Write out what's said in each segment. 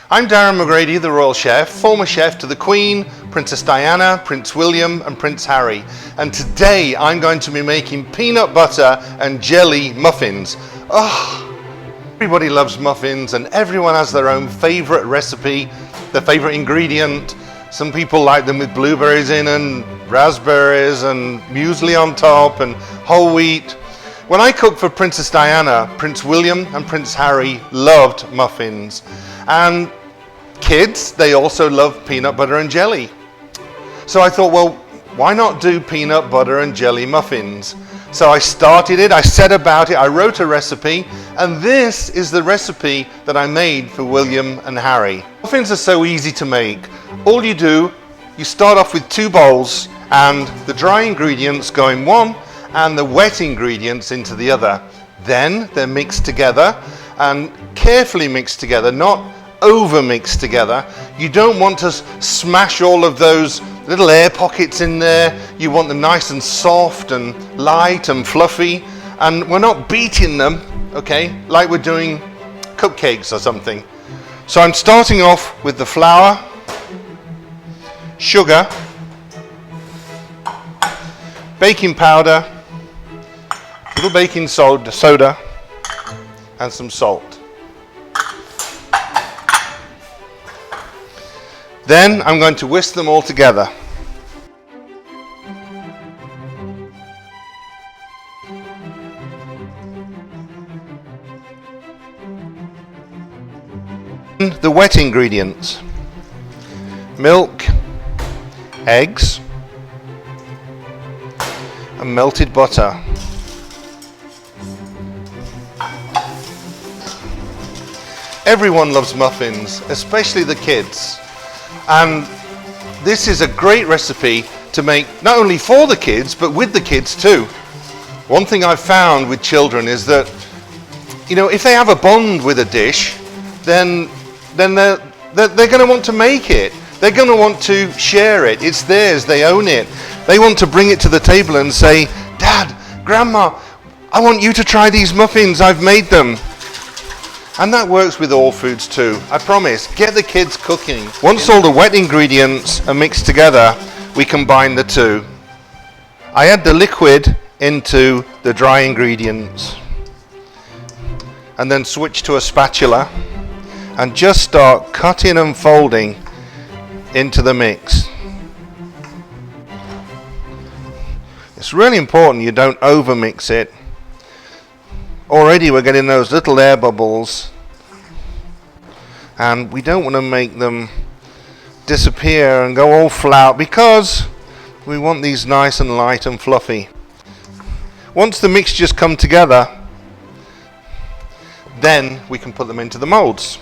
I'm Darren McGrady, the Royal Chef, former chef to the Queen, Princess Diana, Prince William and Prince Harry. And today I'm going to be making peanut butter and jelly muffins. Oh, everybody loves muffins and everyone has their own favourite recipe, their favourite ingredient. Some people like them with blueberries in and raspberries and muesli on top and whole wheat. When I cooked for Princess Diana, Prince William and Prince Harry loved muffins. And kids, they also love peanut butter and jelly. So I thought, well, why not do peanut butter and jelly muffins? So I started it, I set about it, I wrote a recipe, and this is the recipe that I made for William and Harry. Muffins are so easy to make. All you do, you start off with 2 bowls and the dry ingredients go in one and the wet ingredients into the other. Then they're mixed together and carefully mixed together, not over mixed together. You don't want to smash all of those little air pockets in there. You want them nice and soft and light and fluffy. And we're not beating them, okay, like we're doing cupcakes or something. So I'm starting off with the flour, sugar, baking powder, a little baking soda, and some salt. Then I'm going to whisk them all together. The wet ingredients: milk, eggs, and melted butter. Everyone loves muffins, especially the kids. And this is a great recipe to make not only for the kids, but with the kids too. One thing I've found with children is that, you know, if they have a bond with a dish, then they're going to want to make it. They're going to want to share it. It's theirs. They own it. They want to bring it to the table and say, Dad, Grandma, I want you to try these muffins. I've made them. And that works with all foods too. I promise. Get the kids cooking. Once all the wet ingredients are mixed together, we combine the two. I add the liquid into the dry ingredients and then switch to a spatula and just start cutting and folding into the mix. It's really important you don't over mix it. Already we're getting those little air bubbles and we don't want to make them disappear and go all flat because we want these nice and light and fluffy. Once the mixtures come together, then we can put them into the molds.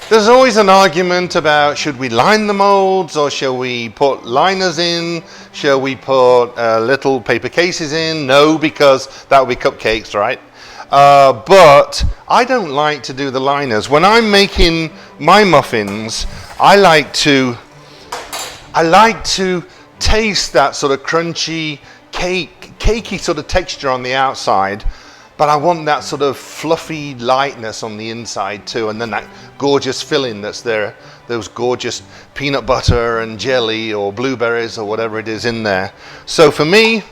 There's always an argument about should we line the molds or shall we put liners in? Shall we put little paper cases in? No, because that would be cupcakes, right? But I don't like to do the liners. When I'm making my muffins, I like to taste that sort of crunchy, cakey sort of texture on the outside, but I want that sort of fluffy lightness on the inside too, and then that gorgeous filling that's there, those gorgeous peanut butter and jelly or blueberries or whatever it is in there. So for me,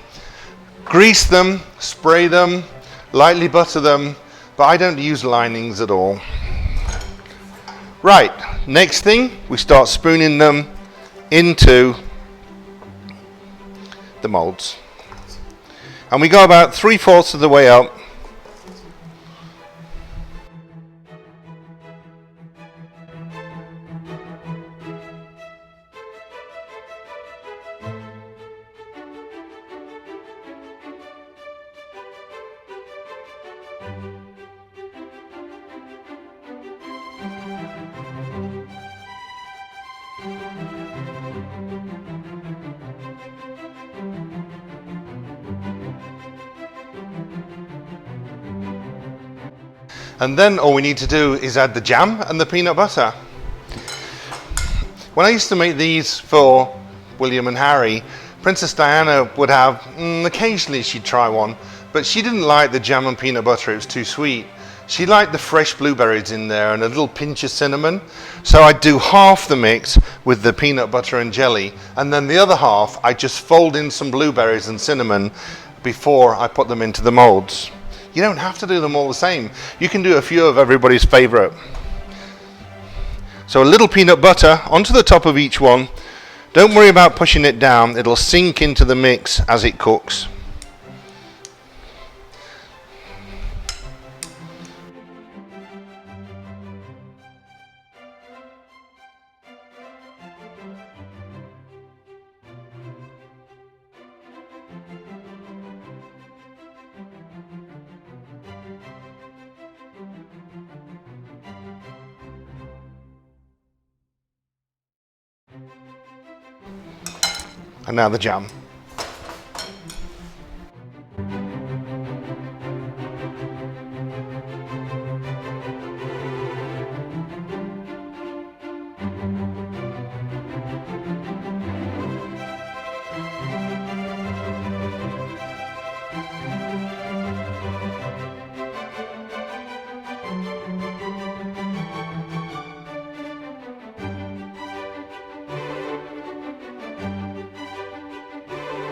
grease them, spray them, lightly butter them, but I don't use linings at all. Right, next thing, we start spooning them into the molds. And we go about 3/4 of the way up. And then all we need to do is add the jam and the peanut butter. When I used to make these for William and Harry, Princess Diana would have, occasionally she'd try one, but she didn't like the jam and peanut butter, it was too sweet. She liked the fresh blueberries in there and a little pinch of cinnamon. So I do half the mix with the peanut butter and jelly, and then the other half I just fold in some blueberries and cinnamon before I put them into the molds. You don't have to do them all the same. You can do a few of everybody's favorite. So a little peanut butter onto the top of each one. Don't worry about pushing it down. It'll sink into the mix as it cooks. And now the jam.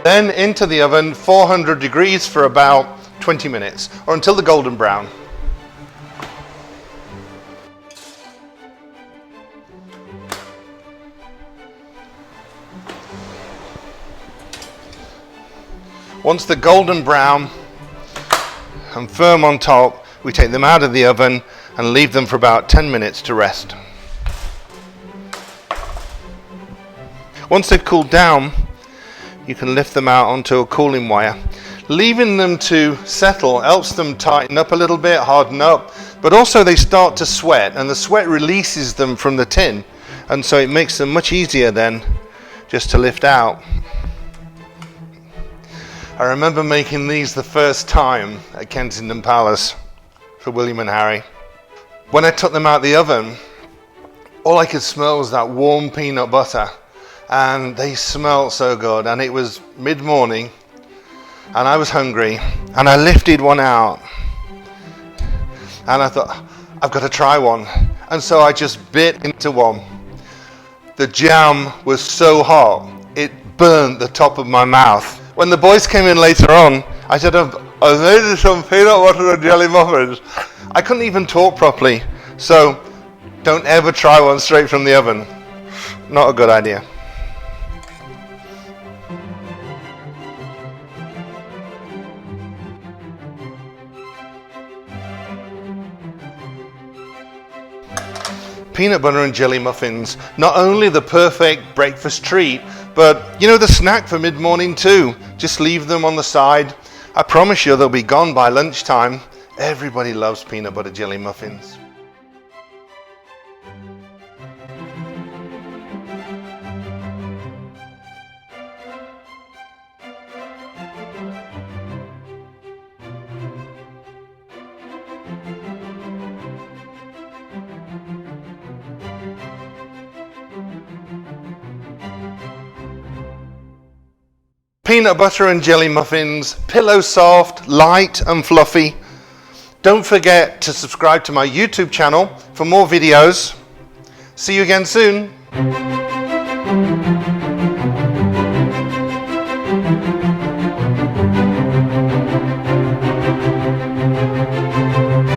Then into the oven, 400 degrees for about 20 minutes, or until the golden brown. Once they're golden brown and firm on top, we take them out of the oven and leave them for about 10 minutes to rest. Once they've cooled down, you can lift them out onto a cooling wire. Leaving them to settle helps them tighten up a little bit, harden up, but also they start to sweat, and the sweat releases them from the tin, and so it makes them much easier then just to lift out. I remember making these the first time at Kensington Palace for William and Harry. When I took them out of the oven, all I could smell was that warm peanut butter. And they smelled so good, and it was mid-morning and I was hungry, and I lifted one out and I thought, I've got to try one, and so I just bit into one. The jam was so hot it burnt the top of my mouth. When the boys came in later on, I said, I've made some peanut butter and jelly muffins. I couldn't even talk properly, so don't ever try one straight from the oven. Not a good idea. Peanut butter and jelly muffins, not only the perfect breakfast treat, but you know, the snack for mid-morning too. Just leave them on the side. I promise you they'll be gone by lunchtime. Everybody loves peanut butter jelly muffins. Peanut butter and jelly muffins, pillow soft, light and fluffy. Don't forget to subscribe to my YouTube channel for more videos. See you again soon.